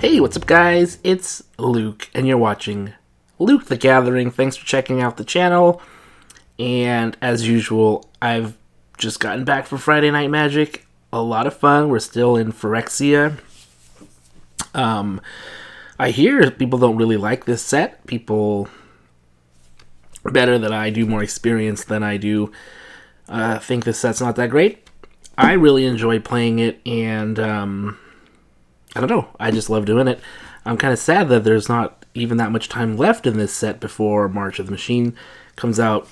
Hey, what's up guys? It's Luke, and you're watching Luke the Gathering. Thanks for checking out the channel. And as usual, I've just gotten back from Friday Night Magic. A lot of fun. We're still in Phyrexia. I hear people don't really like this set. People better that I do, more experience than I do, think this set's not that great. I really enjoy playing it, and I don't know, I just love doing it. I'm kind of sad that there's not even that much time left in this set before March of the Machine comes out.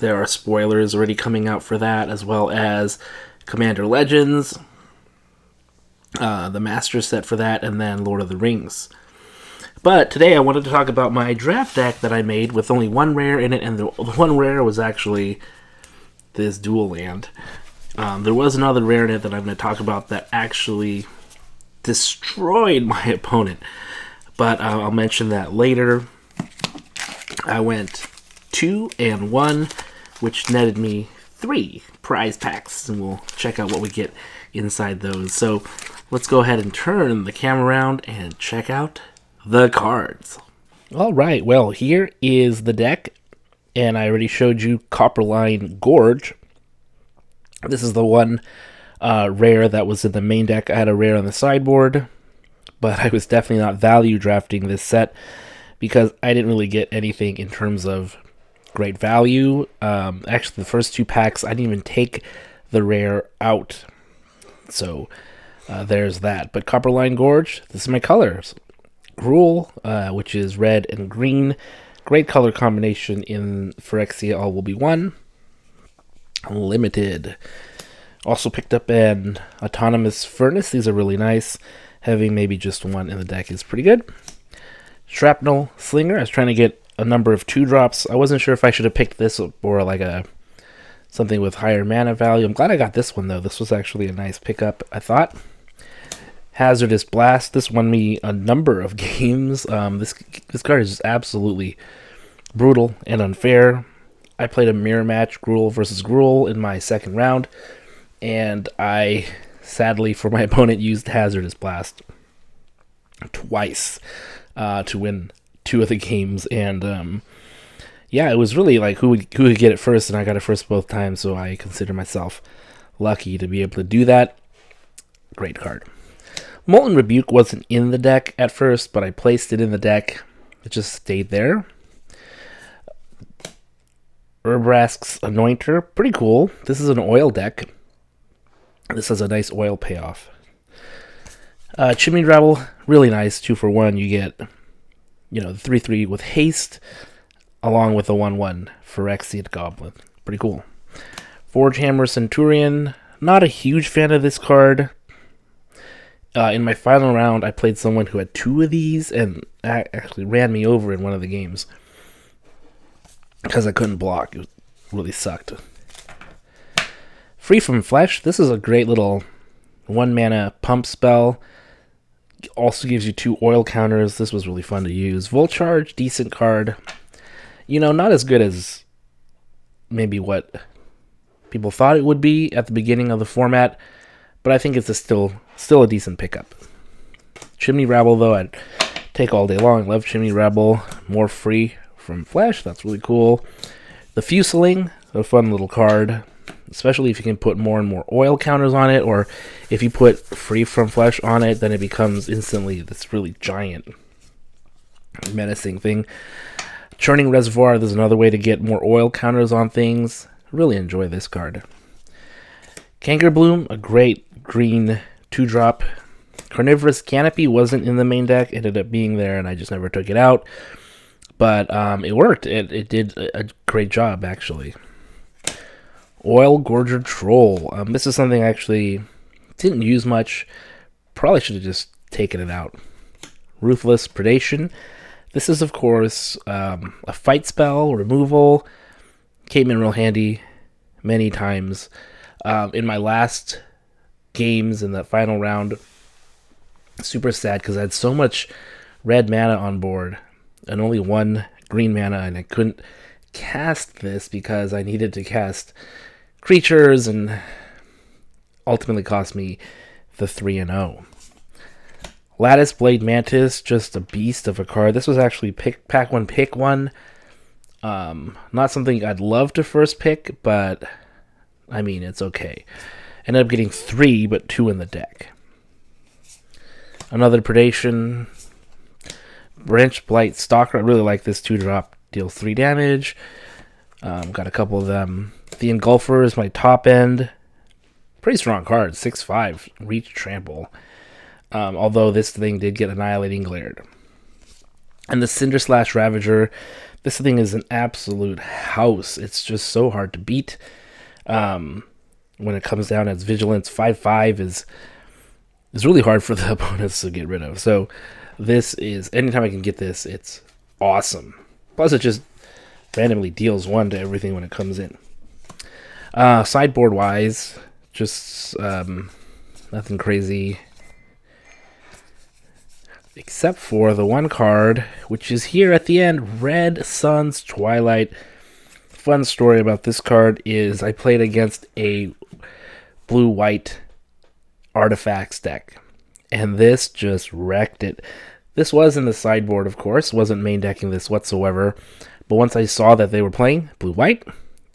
There are spoilers already coming out for that, as well as Commander Legends, the Master set for that, and then Lord of the Rings. But today I wanted to talk about my draft deck that I made with only one rare in it, and the one rare was actually this dual land. There was another rare in it that I'm going to talk about that actually destroyed my opponent, but I'll mention that later. I went 2-1, which netted me 3 prize packs, and we'll check out what we get inside those. So let's go ahead and turn the camera around and check out the cards. Alright, well, here is the deck, and I already showed you Copperline Gorge. This is the one rare that was in the main deck. I had a rare on the sideboard, but I was definitely not value drafting this set because I didn't really get anything in terms of great value. Actually, the first 2 packs, I didn't even take the rare out. So there's that. But Copperline Gorge, this is my colors. Gruul, which is red and green. Great color combination in Phyrexia, all will be one. Limited. Also picked up an Autonomous Furnace. These are really nice. Having maybe just one in the deck is pretty good. Shrapnel Slinger. I was trying to get a number of 2-drops. I wasn't sure if I should have picked this or like something with higher mana value. I'm glad I got this one though. This was actually a nice pickup, I thought. Hazardous Blast. This won me a number of games. This card is just absolutely brutal and unfair. I played a mirror match, Gruul versus Gruul, in my second round, and I, sadly for my opponent, used Hazardous Blast twice to win 2 of the games. And yeah, it was really like who would get it first, and I got it first both times, so I consider myself lucky to be able to do that. Great card. Molten Rebuke wasn't in the deck at first, but I placed it in the deck. It just stayed there. Urbrask's Anointer, pretty cool. This is an oil deck. This has a nice oil payoff. Chimney Rabble, really nice. 2 for 1. You get, the 3/3 with haste, along with the 1/1 Phyrexian Goblin. Pretty cool. Forgehammer Centurion, not a huge fan of this card. In my final round, I played someone who had 2 of these, and actually ran me over in one of the games because I couldn't block. It really sucked. Free from Flesh. This is a great little 1-mana pump spell. Also gives you 2 oil counters. This was really fun to use. Volcharge, decent card. Not as good as maybe what people thought it would be at the beginning of the format, but I think it's still a decent pickup. Chimney Rabble, though, I'd take all day long. Love Chimney Rabble. More Free from Flesh. That's really cool. The Fusiling, a fun little card, especially if you can put more and more oil counters on it, or if you put Free from Flesh on it, then it becomes instantly this really giant, menacing thing. Churning Reservoir, there's another way to get more oil counters on things. Really enjoy this card. Cankerbloom, a great green 2-drop. Carnivorous Canopy wasn't in the main deck. It ended up being there, and I just never took it out. But it worked. It did a great job, actually. Oil Gorger Troll. This is something I actually didn't use much. Probably should have just taken it out. Ruthless Predation. This is, of course, a fight spell, removal. Came in real handy many times. In my last games in that final round, super sad because I had so much red mana on board and only 1 green mana, and I couldn't cast this because I needed to cast creatures, and ultimately cost me the 3-0. Lattice Blade Mantis, just a beast of a card. This was actually pack one, pick one. Not something I'd love to first pick, but I mean, it's okay. Ended up getting 3, but 2 in the deck. Another Predation. Branch Blight Stalker. I really like this 2-drop. Deals 3 damage. Got a couple of them. The Engulfer is my top end. Pretty strong card. 6/5. Reach Trample. Although this thing did get Annihilating Glared. And the Cinder Slash Ravager. This thing is an absolute house. It's just so hard to beat. When it comes down as Vigilance, 5/5 is really hard for the opponents to get rid of. So this is, anytime I can get this, it's awesome. Plus it just randomly deals 1 to everything when it comes in. Sideboard wise, just nothing crazy. Except for the one card, which is here at the end, Red Sun's Twilight. Fun story about this card is I played against a blue-white artifacts deck, and this just wrecked it. This was in the sideboard, of course, wasn't main decking this whatsoever, but once I saw that they were playing blue-white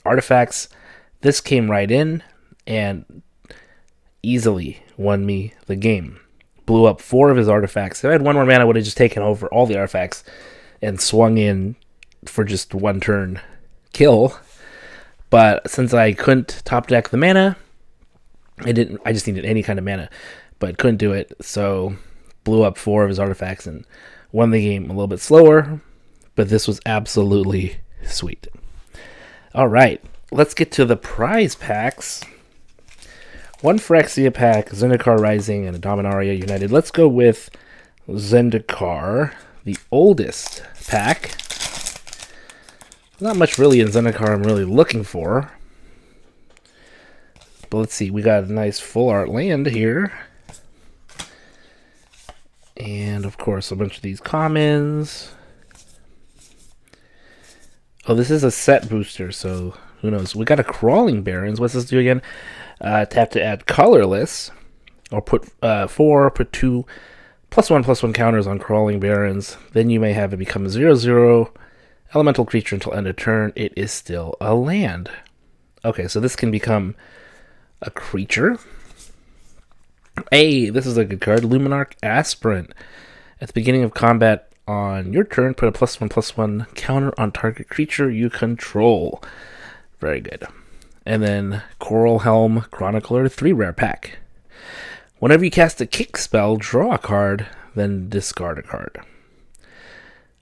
artifacts, this came right in and easily won me the game. Blew up 4 of his artifacts. If I had 1 more mana, I would have just taken over all the artifacts and swung in for just 1 turn kill. But since I couldn't top deck the mana, I just needed any kind of mana, but couldn't do it. So blew up 4 of his artifacts and won the game a little bit slower. But this was absolutely sweet. All right, let's get to the prize packs. 1 Phyrexia pack, Zendikar Rising, and a Dominaria United. Let's go with Zendikar, the oldest pack. Not much really in Zendikar I'm really looking for. But let's see, we got a nice full art land here. And of course, a bunch of these commons. Oh, this is a set booster, so who knows? We got a Crawling Barrens. What's this do again? Tap to add colorless, or put 4, put 2 +1/+1 counters on Crawling Barrens. Then you may have it become a 0/0 elemental creature until end of turn. It is still a land. Okay, so this can become a creature. Hey, this is a good card. Luminarch Aspirant. At the beginning of combat on your turn, put a +1/+1 counter on target creature you control. Very good. And then Coral Helm Chronicler, 3 rare pack. Whenever you cast a kick spell, draw a card, then discard a card.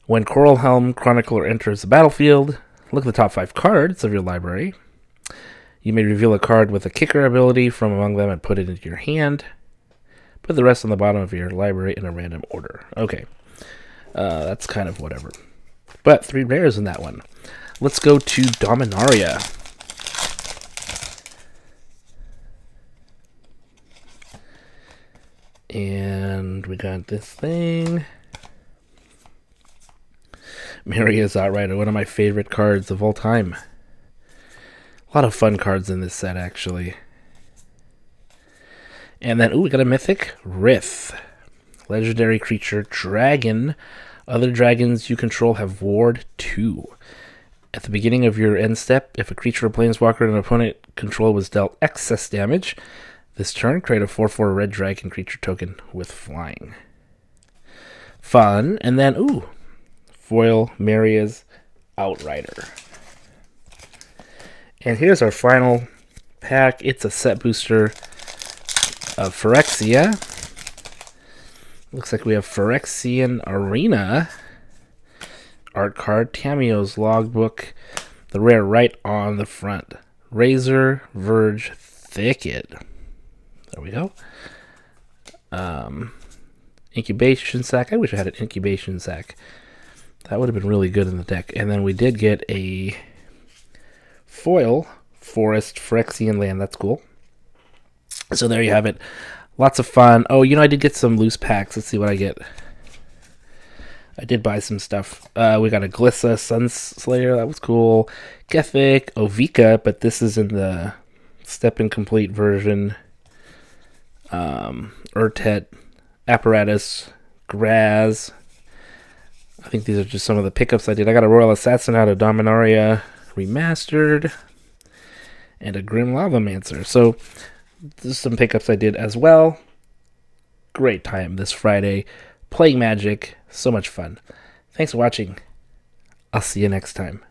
When Coral Helm Chronicler enters the battlefield, look at the top 5 cards of your library. You may reveal a card with a kicker ability from among them and put it into your hand. Put the rest on the bottom of your library in a random order. Okay. That's kind of whatever. But 3 rares in that one. Let's go to Dominaria. And we got this thing. Maria's Outrider, one of my favorite cards of all time. A lot of fun cards in this set, actually. And then, we got a Mythic Rith. Legendary creature, dragon. Other dragons you control have Ward 2. At the beginning of your end step, if a creature or planeswalker an opponent control was dealt excess damage, this turn, create a 4/4 red dragon creature token with flying. Fun. And then, foil Maria's Outrider. And here's our final pack. It's a set booster of Phyrexia. Looks like we have Phyrexian Arena. Art card, Tamio's Logbook. The rare right on the front. Razor Verge Thicket. There we go. Incubation Sack. I wish I had an Incubation Sack. That would have been really good in the deck. And then we did get a foil Forest Phyrexian Land. That's cool. So there you have it. Lots of fun. Oh, I did get some loose packs. Let's see what I get. I did buy some stuff. We got a Glissa Sunslayer. That was cool. Kethic, Ovika, but this is in the Step Incomplete version. Urtet, Apparatus, Graz. I think these are just some of the pickups I did. I got a Royal Assassin out of Dominaria Remastered and a Grim Lavamancer. So this is some pickups I did as well. Great time this Friday playing Magic. So much fun. Thanks for watching. I'll see you next time.